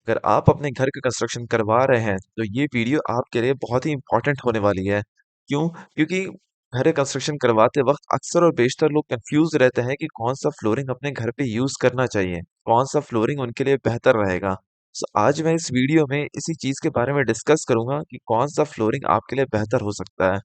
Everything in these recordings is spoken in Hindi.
अगर आप अपने घर का कंस्ट्रक्शन करवा रहे हैं, तो ये वीडियो आपके लिए बहुत ही इम्पोर्टेंट होने वाली है। क्यों? क्योंकि घर का कंस्ट्रक्शन करवाते वक़्त अक्सर और बेशतर लोग कन्फ्यूज़ रहते हैं कि कौन-सा फ्लोरिंग अपने घर पे यूज़ करना चाहिए, कौन-सा फ्लोरिंग उनके लिए बेहतर रहेगा। सो आज मैं इस वीडियो में इसी चीज़ के बारे में डिस्कस करूँगा कि कौन-सा फ्लोरिंग आपके लिए बेहतर हो सकता है।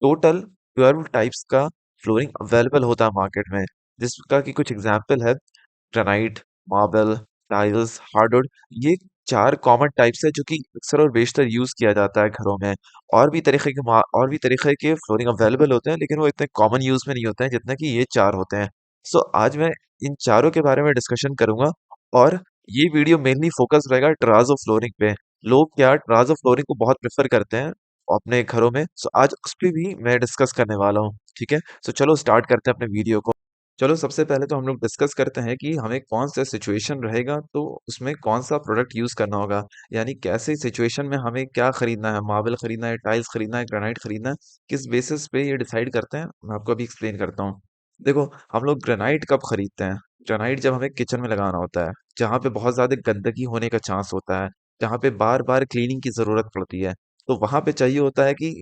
टोटल 12 टाइप्स का फ्लोरिंग अवेलेबल होता है मार्केट में, जिसका कि कुछ एग्ज़ाम्पल है ग्रेनाइट, मार्बल, टाइल्स, हार्डवुड। ये 4 कॉमन टाइप्स है जो कि अक्सर और बेशतर यूज़ किया जाता है घरों में। और भी तरीके के फ्लोरिंग अवेलेबल होते हैं, लेकिन वो इतने कॉमन यूज़ में नहीं होते हैं जितने कि ये 4 होते हैं। सो आज मैं इन चारों के बारे में डिस्कशन करूँगा और ये वीडियो मेनली फोकस रहेगा टराज़ो फ्लोरिंग पे। लोग क्या टराज़ो फ्लोरिंग को बहुत प्रेफ़र करते हैं अपने घरों में। सो आज उस पे भी मैं डिस्कस करने वाला हूँ, ठीक है? सो चलो स्टार्ट करते हैं अपने वीडियो को। चलो सबसे पहले तो हम लोग डिस्कस करते हैं कि हमें कौन सा सिचुएशन रहेगा तो उसमें कौन सा प्रोडक्ट यूज़ करना होगा। यानी कैसे सिचुएशन में हमें क्या खरीदना है, मार्बल खरीदना है, टाइल्स खरीदना है, ग्रेनाइट खरीदना है, किस बेसिस पे ये डिसाइड करते हैं, मैं आपको अभी एक्सप्लेन करता हूँ। देखो, हम लोग ग्रेनाइट कब खरीदते हैं? ग्रेनाइट जब हमें किचन में लगाना होता है, जहाँ पे बहुत ज़्यादा गंदगी होने का चांस होता है, जहाँ पे बार-बार क्लीनिंग की ज़रूरत पड़ती है, तो वहाँ पे चाहिए होता है कि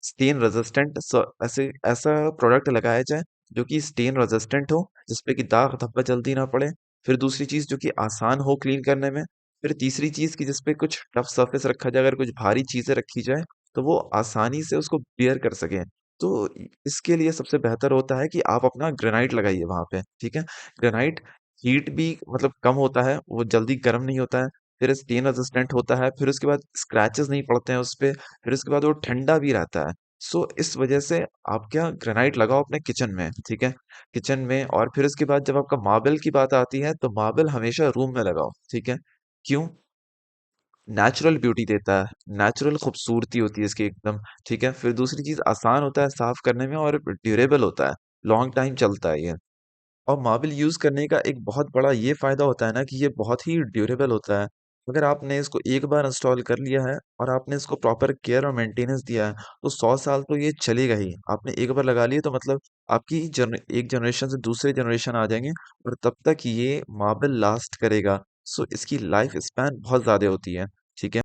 स्टेन रेजिस्टेंट ऐसे ऐसा प्रोडक्ट लगाया जाए जो कि स्टेन रेजिस्टेंट हो, जिसपे कि दाग धब्बा जल्दी ना पड़े। फिर दूसरी चीज़ जो कि आसान हो क्लीन करने में। फिर तीसरी चीज़ कि जिसपे कुछ टफ सरफेस रखा जाए, अगर कुछ भारी चीज़ें रखी जाए, तो वो आसानी से उसको बियर कर सकें। तो इसके लिए सबसे बेहतर होता है कि आप अपना ग्रेनाइट लगाइए वहाँ पे, ठीक है? ग्रेनाइट हीट भी मतलब कम होता है, वो जल्दी गर्म नहीं होता है। फिर स्टेन रेजिस्टेंट होता है, फिर उसके बाद स्क्रैचेस नहीं पड़ते हैं उसपे, फिर उसके बाद वो ठंडा भी रहता है। सो इस वजह से आप क्या ग्रेनाइट लगाओ अपने किचन में, ठीक है? किचन में और फिर उसके बाद जब आपका मार्बल की बात आती है, तो मार्बल हमेशा रूम में लगाओ, ठीक है? क्यों? नेचुरल ब्यूटी देता है, नेचुरल खूबसूरती होती है इसकी एकदम, ठीक है? फिर दूसरी चीज़ आसान होता है साफ करने में और ड्यूरेबल होता है, लॉन्ग टाइम चलता है ये। और मार्बल यूज़ करने का एक बहुत बड़ा ये फ़ायदा होता है ना कि ये बहुत ही ड्यूरेबल होता है। अगर आपने इसको एक बार इंस्टॉल कर लिया है और आपने इसको प्रॉपर केयर और मेंटेनेंस दिया है, तो 100 साल तो ये चलेगा ही। आपने एक बार लगा लिया तो मतलब आपकी एक जनरेशन से दूसरे जनरेशन आ जाएँगे और तब तक ये मार्बल लास्ट करेगा। सो इसकी लाइफ स्पैन बहुत ज़्यादा होती है, ठीक है?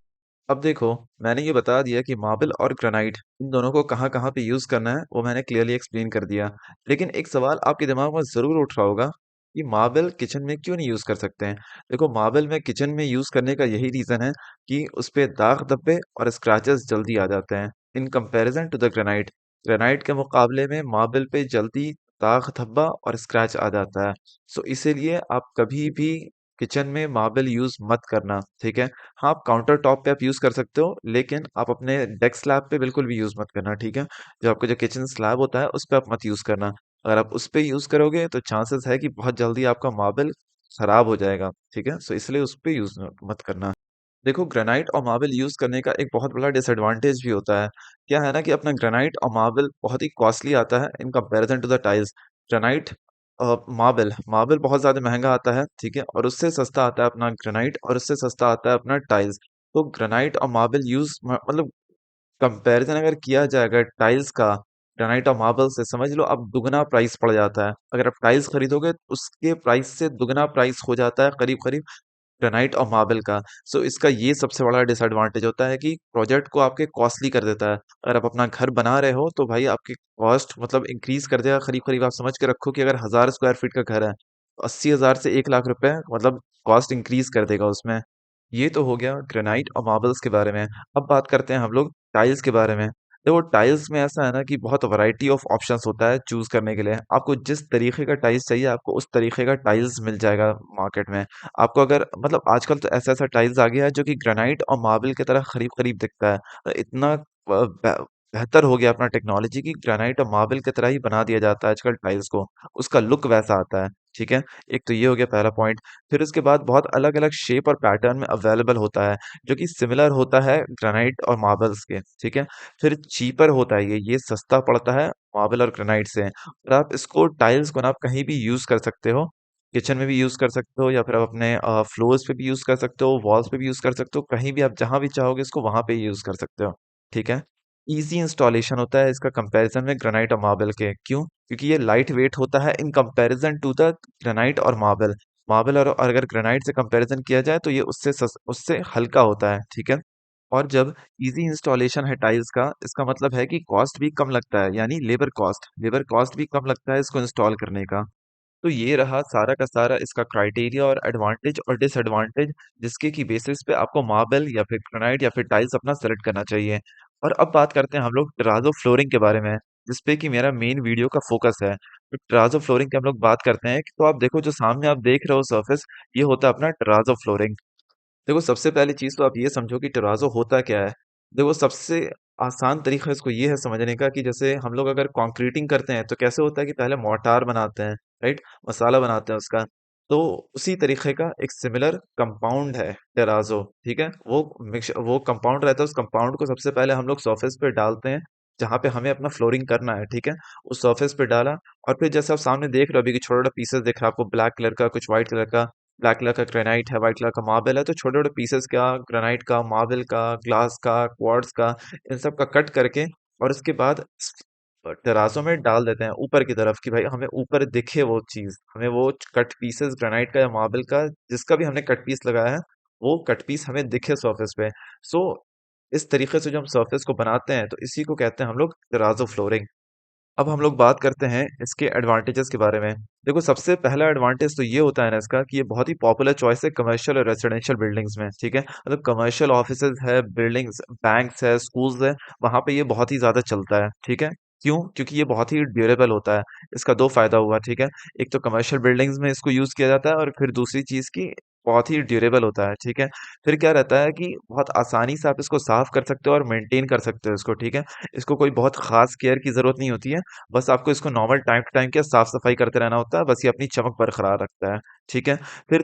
अब देखो, मैंने ये बता दिया कि मार्बल और ग्रेनाइट इन दोनों को कहाँ-कहाँ पे यूज़ करना है, वो मैंने क्लियरली एक्सप्लेन कर दिया। लेकिन एक सवाल आपके दिमाग में ज़रूर उठ रहा होगा कि मार्बल किचन में क्यों नहीं यूज़ कर सकते हैं? देखो, मार्बल में किचन में यूज़ करने का यही रीज़न है कि उसपे दाग-धब्बे और स्क्रैचेस जल्दी आ जाते हैं, in comparison to the granite. Granite के मुकाबले में मार्बल पे जल्दी दाग-धब्बा और स्क्रैच आ जाता है। सो इसीलिए आप कभी भी किचन में मार्बल यूज़ मत करना, ठीक है? हाँ, आप काउंटर टॉप पे आप यूज़ कर सकते हो, लेकिन आप अपने डेस्क स्लैब पे बिल्कुल भी यूज़ मत करना, ठीक है? जो आपका जो किचन स्लैब होता है, उस पे आप मत यूज़ करना। अगर आप उस पे यूज़ करोगे, तो चांसेस है कि बहुत जल्दी आपका मार्बल खराब हो जाएगा, ठीक है? सो इसलिए उस पे यूज़ मत करना। देखो, ग्रेनाइट और मार्बल यूज़ करने का एक बहुत बड़ा डिसएडवांटेज भी होता है। क्या है ना कि अपना ग्रेनाइट और मार्बल बहुत ही कॉस्टली आता है in comparison to the tiles. Granite marble marble बहुत ज़्यादा महँगा आता है, ठीक है? और उससे सस्ता आता है अपना ग्रेनाइट और उससे सस्ता आता है अपना टाइल्स। तो ग्रेनाइट और मार्बल यूज़ म मतलब कंपैरिजन अगर किया जाए अगर टाइल्स का ग्रेनाइट और मार्बल से, समझ लो अब दुगना प्राइस पड़ जाता है। अगर आप टाइल्स खरीदोगे तो उसके प्राइस से दुगना प्राइस हो जाता है करीब-करीब ग्रेनाइट और मार्बल का। सो इसका ये सबसे बड़ा डिसएडवांटेज होता है कि प्रोजेक्ट को आपके कॉस्टली कर देता है। अगर आप अपना घर बना रहे हो तो भाई आपकी कॉस्ट मतलब इंक्रीज़ कर देगा, करीब-करीब आप समझ के रखो कि अगर 1000 स्क्वायर फीट का घर है, 80,000 से 1 लाख रुपए मतलब कॉस्ट इंक्रीज़ कर देगा उसमें। ये तो हो गया ग्रेनाइट और मार्बल्स के बारे में। अब बात करते हैं हम लोग टाइल्स के बारे में। देखो, टाइल्स में ऐसा है ना कि बहुत वैरायटी ऑफ ऑप्शंस होता है चूज़ करने के लिए। आपको जिस तरीके का टाइल्स चाहिए, आपको उस तरीके का टाइल्स मिल जाएगा मार्केट में। आपको अगर मतलब आजकल तो ऐसा-ऐसा टाइल्स आ गया है जो कि ग्रेनाइट और मार्बल की तरह करीब-करीब दिखता है। इतना बेहतर हो गया अपना टेक्नोलॉजी कि ग्रेनाइट और मार्बल की तरह ही बना दिया जाता है आजकल टाइल्स को। उसका लुक वैसा आता है, ठीक है? एक तो ये हो गया पहला पॉइंट। फिर उसके बाद बहुत अलग-अलग शेप और पैटर्न में अवेलेबल होता है, जो कि सिमिलर होता है ग्रेनाइट और मार्बल्स के, ठीक है? फिर चीपर होता है ये सस्ता पड़ता है मार्बल और ग्रेनाइट से। और आप इसको टाइल्स को ना आप कहीं भी यूज़ कर सकते हो। किचन में भी यूज़ कर सकते हो या फिर आप अपने फ्लोर्स पे भी यूज़ कर सकते हो, वॉल्स पे भी यूज़ कर सकते हो, कहीं भी आप जहाँ भी चाहोगे इसको वहाँ पे यूज़ कर सकते हो, ठीक है? ईज़ी इंस्टॉलेशन होता है इसका कंपैरिज़न में ग्रेनाइट और मार्बल के, क्यों? क्योंकि ये लाइट वेट होता है in comparison to the granite और मार्बल। मार्बल और अगर ग्रेनाइट से कंपैरिजन किया जाए तो ये उससे हल्का होता है, ठीक है? और जब इजी इंस्टॉलेशन है टाइल्स का, इसका मतलब है कि कॉस्ट भी कम लगता है, यानी लेबर कॉस्ट भी कम लगता है इसको इंस्टॉल करने का। तो ये रहा सारा का सारा इसका क्राइटेरिया और एडवांटेज और डिसएडवांटेज, जिसके की बेसिस पे आपको मार्बल या फिर ग्रेनाइट या फिर टाइल्स अपना सेलेक्ट करना चाहिए। और अब बात करते हैं हम लोग टराजो फ्लोरिंग के बारे में, जिसपे कि मेरा मेन वीडियो का फोकस है। तो टराजो फ्लोरिंग की हम लोग बात करते हैं तो आप देखो, जो सामने आप देख रहे हो सरफेस, ये होता है अपना टराजो फ्लोरिंग। देखो, सबसे पहली चीज तो आप ये समझो कि टराजो होता क्या है। देखो, सबसे आसान तरीका इसको ये है समझने का कि जैसे हम लोग अगर कंक्रीटिंग करते हैं तो कैसे होता है कि पहले मोर्टार बनाते हैं, राइट, मसाला बनाते हैं उसका। तो उसी तरीके का एक सिमिलर कंपाउंड है टेराजो, ठीक है। वो कंपाउंड रहता है, उस कंपाउंड को सबसे पहले हम लोग सरफेस पे डालते हैं, जहाँ पे हमें अपना फ्लोरिंग करना है, ठीक है। उस सरफेस पे डाला, और फिर जैसे आप सामने देख रहे हो अभी कि छोटा छोटा पीसेस दिख रहा है आपको, ब्लैक कलर का, कुछ व्हाइट कलर का। ब्लैक कलर का ग्रेनाइट है, व्हाइट कलर का मार्बल है, तो छोटे छोटे पीसेस का, ग्रेनाइट का, मार्बल का, ग्लास का, क्वार्ट्ज का, इन सब का कट करके, और उसके बाद तराजू में डाल देते हैं ऊपर की तरफ, कि भाई हमें ऊपर दिखे वो चीज, हमें वो कट पीसेस ग्रेनाइट का या मार्बल का, जिसका भी हमने कट पीस लगाया है, वो कट पीस हमें दिखे सरफेस पे। सो इस तरीके से जो हम सरफेस को बनाते हैं, तो इसी को कहते हैं हम लोग तराजू फ्लोरिंग। अब हम लोग बात करते हैं इसके एडवांटेजेस के बारे में। देखो, सबसे पहला एडवांटेज तो ये होता है ना इसका, कि ये बहुत ही पॉपुलर चॉइस है कमर्शियल और रेसिडेंशियल बिल्डिंग्स में, ठीक है। मतलब कमर्शियल ऑफिसेज है, बिल्डिंग्स, बैंक्स है, स्कूल्स है, वहां पे ये बहुत ही ज्यादा चलता है, ठीक है। क्यों? क्योंकि ये बहुत ही ड्यूरेबल होता है। इसका दो फायदा हुआ, ठीक है। एक तो कमर्शियल बिल्डिंग्स में इसको यूज किया जाता है, और फिर दूसरी चीज की, बहुत ही ड्यूरेबल होता है, ठीक है। फिर क्या रहता है कि बहुत आसानी से आप इसको साफ कर सकते हो और मेंटेन कर सकते हो इसको, ठीक है। इसको कोई बहुत खास केयर की जरूरत नहीं होती है। बस आपको इसको नॉर्मल टाइम टू टाइम क्या साफ-सफाई करते रहना होता है, बस ये अपनी चमक बरकरार रखता है, ठीक है। फिर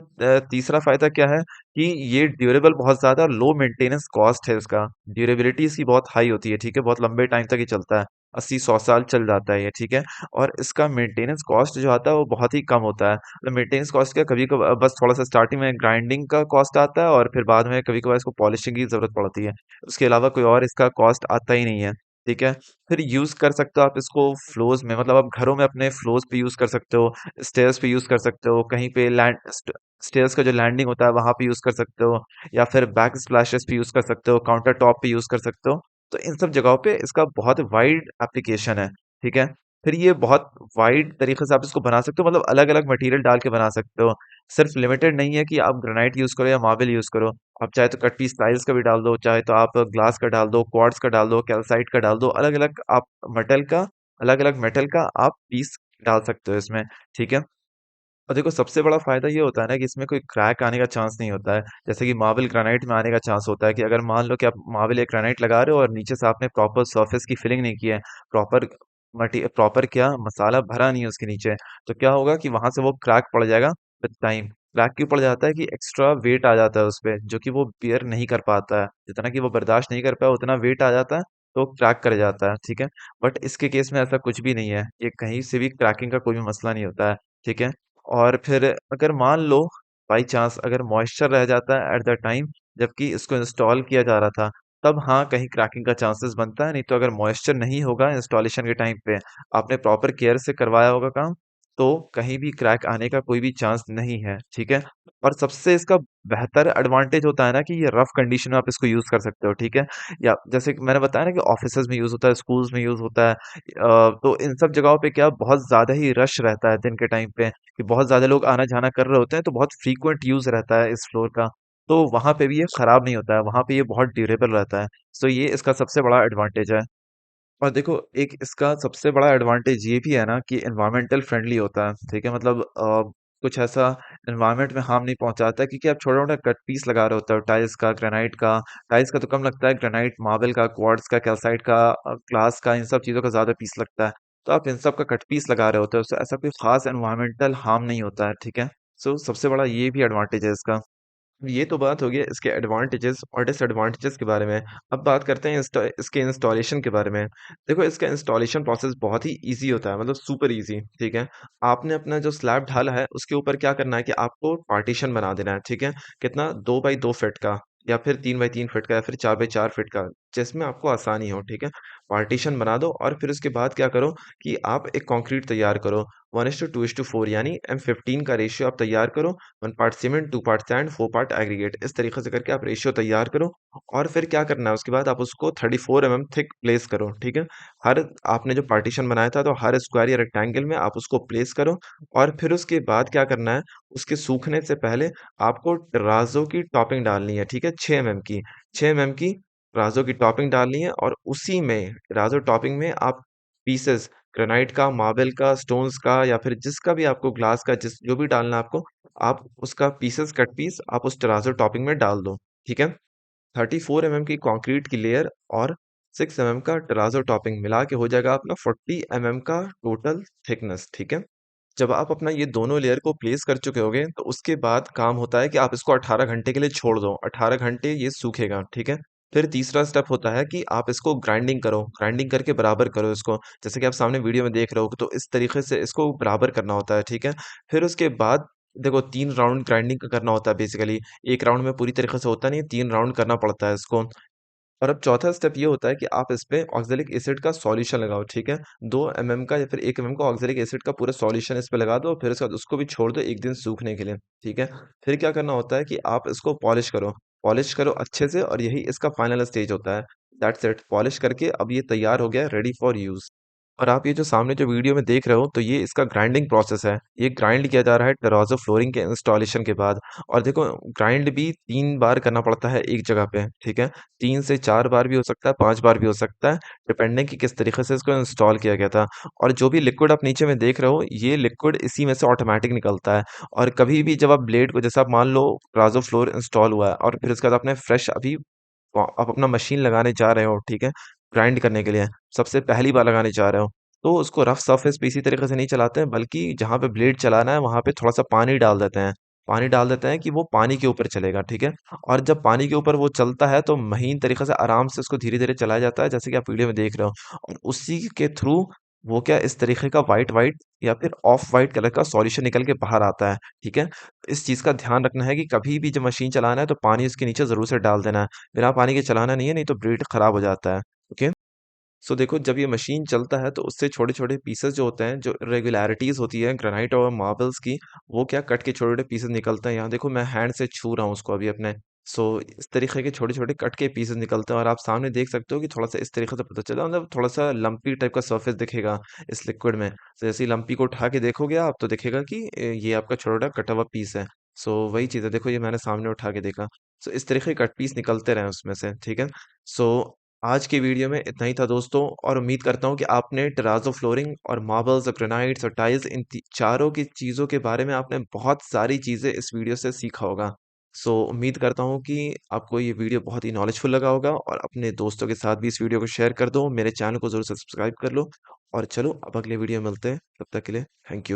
तीसरा फ़ायदा क्या है कि ये ड्यूरेबल बहुत ज़्यादा और लो मेंटेनेंस कॉस्ट है इसका। ड्यूरेबिलिटी इसकी बहुत हाई होती है, ठीक है, बहुत लंबे टाइम तक ये चलता है, 80-100 साल चल जाता है ये, ठीक है। और इसका मेंटेनेंस कॉस्ट जो आता है वो बहुत ही कम होता है। मतलब मेंटेनेंस कॉस्ट क्या, कभी-कभार बस थोड़ा-सा स्टार्टिंग में ग्राइंडिंग का कॉस्ट आता है, और फिर बाद में कभी-कभार इसको पॉलिशिंग की ज़रूरत पड़ती है। उसके अलावा कोई और इसका कॉस्ट आता ही नहीं है, ठीक है। फिर यूज़ कर सकते हो आप इसको फ्लोर्स में, मतलब आप घरों में अपने फ्लोर्स पे यूज़ कर सकते हो, स्टेयर्स पे यूज़ कर सकते हो, कहीं पे स्टेयर्स का जो लैंडिंग होता है वहां पे यूज़ कर सकते हो, या फिर बैक स्प्लैशेस पे यूज़ कर सकते हो, काउंटर टॉप पे यूज़ कर सकते हो। तो इन सब जगहों पे इसका बहुत वाइड एप्लीकेशन है, ठीक है। फिर ये बहुत वाइड तरीके से आप इसको बना सकते हो, मतलब अलग अलग मटेरियल डाल के बना सकते हो। सिर्फ लिमिटेड नहीं है कि आप ग्रेनाइट यूज़ करो या मार्बल यूज़ करो। आप चाहे तो कट पीस टाइल्स का भी डाल दो, चाहे तो आप ग्लास का डाल दो, क्वार्ट्ज का डाल दो, कैल्साइट का डाल दो, अलग अलग आप मेटल का अलग अलग मेटल का आप पीस डाल सकते हो इसमें, ठीक है। और देखो, सबसे बड़ा फायदा ये होता है ना कि इसमें कोई क्रैक आने का चांस नहीं होता है, जैसे कि मार्बल ग्रेनाइट में आने का चांस होता है, कि अगर मान लो कि आप मार्बल या ग्रेनाइट लगा रहे हो और नीचे से आपने प्रॉपर सरफेस की फिलिंग नहीं की है, प्रॉपर प्रॉपर क्या मसाला भरा नहीं है उसके नीचे, तो क्या होगा कि वहां से वो क्रैक पड़ जाएगा विद टाइम। क्रैक क्यों पड़ जाता है कि एक्स्ट्रा वेट आ जाता है उस पे, जो कि वो बियर नहीं कर पाता है, जितना कि वो बर्दाश्त नहीं कर पाया उतना वेट आ जाता है, तो क्रैक कर जाता है, ठीक है। बट इसके केस में ऐसा कुछ भी नहीं है, ये कहीं से भी क्रैकिंग का कोई भी मसला नहीं होता है, ठीक है। और फिर अगर मान लो बाई चांस अगर मॉइस्चर रह जाता है एट द टाइम जबकि इसको इंस्टॉल किया जा रहा था, तब हाँ कहीं क्रैकिंग का चांसेस बनता है। नहीं तो अगर मॉइस्चर नहीं होगा इंस्टॉलेशन के टाइम पे, आपने प्रॉपर केयर से करवाया होगा काम, तो कहीं भी क्रैक आने का कोई भी चांस नहीं है, ठीक है। और सबसे इसका बेहतर एडवांटेज होता है ना कि ये रफ कंडीशन में आप इसको यूज कर सकते हो, ठीक है। या जैसे कि मैंने बताया ना कि ऑफिसेज में यूज होता है, स्कूल्स में यूज होता है, तो इन सब जगहों पे क्या बहुत ज्यादा ही रश रहता है दिन के टाइम पे, कि बहुत ज़्यादा लोग आना-जाना कर रहे होते हैं, तो बहुत फ्रीक्वेंट यूज़ रहता है इस फ्लोर का। तो वहाँ पे भी ये खराब नहीं होता है, वहाँ पे ये बहुत ड्यूरेबल रहता है। सो ये इसका सबसे बड़ा एडवांटेज है। और देखो, एक इसका सबसे बड़ा एडवांटेज ये भी है ना कि एनवायरमेंटल फ्रेंडली होता है, ठीक है। मतलब कुछ ऐसा एनवायरनमेंट में हार्म नहीं पहुंचाता है, क्योंकि आप छोटा-छोटा कट पीस लगा रहे होते हो टाइल्स का, ग्रेनाइट का। टाइल्स का तो कम लगता है, ग्रेनाइट, मार्बल का, क्वार्ट्ज का, कैल्साइट का, ग्लास का, इन सब चीज़ों का ज़्यादा पीस लगता है। तो आप इन सब का कट पीस लगा रहे होते हो, तो ऐसा कोई खास एनवायरमेंटल हार्म नहीं होता है, ठीक है। सो सबसे बड़ा ये भी एडवांटेज है इसका। ये तो बात हो गई इसके एडवांटेजेस और डिसएडवांटेजेस के बारे में। अब बात करते हैं इसके इंस्टॉलेशन के बारे में। देखो, इसका इंस्टॉलेशन प्रोसेस बहुत ही इजी होता है, मतलब सुपर इजी, ठीक है। आपने अपना जो स्लैब ढाला है उसके ऊपर क्या करना है कि आपको पार्टीशन बना देना है, ठीक है। कितना, 2 बाई 2 फीट का, या फिर 3 बाई 3 फीट का, या फिर 4 बाई 4 फीट का, जिसमें आपको आसानी हो, ठीक है? पार्टीशन बना दो और फिर उसके बाद क्या करो कि आप एक कंक्रीट तैयार करो 1:2:4 यानी M15 का रेशियो आप तैयार करो 1 part cement 2 part sand 4 part aggregate इस तरीके से करके आप रेशियो तैयार करो और फिर क्या करना है उसके बाद आप उसको 34 थिक प्लेस करो, ठीक है? हर आपने जो पार्टीशन बनाया था तो हर स्क्वायर या रेक्टेंगल में आप उसको प्लेस करो और फिर उसके बाद क्या करना है उसके सूखने से पहले आपको तराजू की टॉपिंग डालनी है, ठीक है? 6 की 6 की तराजू की टॉपिंग डालनी है और उसी में तराजू टॉपिंग में आप पीसेस ग्रेनाइट का, मार्बल का, स्टोन्स का या फिर जिसका भी आपको ग्लास का जिस जो भी डालना है आपको, आप उसका पीसेस कट पीस आप उस तराजू टॉपिंग में डाल दो, ठीक है? 34 की कंक्रीट की लेयर और 6 का तराजू टॉपिंग मिला के हो जाएगा अपना 40 का टोटल थिकनेस, ठीक है? जब आप अपना ये दोनों लेयर को प्लेस कर चुके होगे, तो उसके बाद काम होता है कि आप इसको 18 घंटे के लिए छोड़ दो। 18 घंटे ये सूखेगा, ठीक है? फिर तीसरा स्टेप होता है कि आप इसको ग्राइंडिंग करो, ग्राइंडिंग करके बराबर करो इसको। जैसे कि आप सामने वीडियो में देख रहे हो, तो इस तरीके से इसको बराबर करना होता है, ठीक है? फिर उसके बाद देखो 3 राउंड ग्राइंडिंग का करना होता है बेसिकली। 1 राउंड में पूरी तरीके से होता नहीं है, 3 राउंड करना पड़ता है इसको। और अब चौथा स्टेप ये होता है कि आप इस पे ऑक्ज़ैलिक एसिड का सॉल्यूशन लगाओ, ठीक है? 2 का या फिर 1 का ऑक्ज़ैलिक एसिड का पूरा सॉल्यूशन इस पे लगा दो, फिर उसके बाद उसको भी छोड़ दो 1 दिन सूखने के लिए, ठीक है? फिर क्या करना होता है कि आप इसको पॉलिश करो अच्छे से और यही इसका फाइनल स्टेज होता है। दैट्स इट पॉलिश करके अब ये तैयार हो गया है, रेडी फॉर यूज़। और आप ये जो सामने जो वीडियो में देख रहे हो, तो ये इसका ग्राइंडिंग प्रोसेस है। ये ग्राइंड किया जा रहा है टेराज़ो फ्लोरिंग के इंस्टॉलेशन के बाद और देखो ग्राइंड भी 3 बार करना पड़ता है एक जगह पे, ठीक है? 3 से 4 बार भी हो सकता है, 5 बार भी हो सकता है, डिपेंडिंग कि किस तरीके से इसको इंस्टॉल किया गया था। और जो भी लिक्विड आप नीचे में देख रहे हो, ये लिक्विड इसी में से ऑटोमैटिक निकलता है और कभी भी जब आप ब्लेड को जैसे आप मान लो टेराज़ो फ्लोर इंस्टॉल हुआ है और फिर उसके बाद आपने फ्रेश अभी आप अपना मशीन लगाने जा रहे हो, ठीक है? ग्राइंड करने के लिए, सबसे पहली बार लगाने जा रहे हो, तो उसको रफ सरफेस पे इसी तरीके से नहीं चलाते हैं, बल्कि जहाँ पे ब्लेड चलाना है, वहाँ पे थोड़ा-सा पानी डाल देते हैं। पानी डाल देते हैं कि वो पानी के ऊपर चलेगा, ठीक है? और जब पानी के ऊपर वो चलता है, तो महीन तरीके से आराम से उसको धीरे-धीरे चलाया जाता है, जैसे कि आप वीडियो में देख रहे हो। और उसी के थ्रू वो क्या इस तरीके का व्हाइट-व्हाइट या फिर ऑफ व्हाइट कलर का सॉल्यूशन निकल के बाहर आता है, ठीक है? इस चीज़ का ध्यान रखना है कि कभी भी जब मशीन चलाना है, तो पानी उसके नीचे ज़रूर से डाल देना है। बिना पानी के चलाना नहीं है, नहीं तो ब्लेड खराब हो जाता है। ओके? सो देखो जब ये मशीन चलता है तो उससे छोटे-छोटे पीसेस जो होते हैं, जो इर्रेगुलैरिटीज़ होती है ग्रेनाइट और मार्बल्स की, वो क्या कट के छोटे-छोटे पीसेस निकलते हैं। यहाँ देखो मैं हैंड से छू रहा हूँ उसको अभी अपने। सो इस तरीके के छोटे-छोटे कट के पीसेस निकलते हैं और आप सामने देख सकते हो कि थोड़ा-सा इस तरीके से पता चला मतलब थोड़ा-सा लम्पी टाइप का सरफेस दिखेगा इस लिक्विड में। तो जैसे ही लम्पी को उठा के देखोगे आप तो दिखेगा कि ये आपका छोटा-छोटा कटा हुआ पीस है। सो वही चीज़ है देखो ये मैंने सामने उठा के देखा। सो इस तरीके के कट पीस निकलते रहे उसमें से, ठीक है? सो आज की वीडियो में इतना ही था दोस्तों और उम्मीद करता हूँ कि आपने टेराज़ो फ्लोरिंग और मार्बल्स और ग्रेनाइट्स और टाइल्स इन चारों की चीज़ों के बारे में आपने बहुत सारी चीज़ें इस वीडियो से सीखा होगा। सो उम्मीद करता हूँ कि आपको ये वीडियो बहुत ही नॉलेजफुल लगा होगा और अपने दोस्तों के साथ भी इस वीडियो को शेयर कर दो। मेरे चैनल को ज़रूर से सब्सक्राइब कर लो और चलो अब अगले वीडियो में मिलते हैं। तब तक के लिए थैंक यू।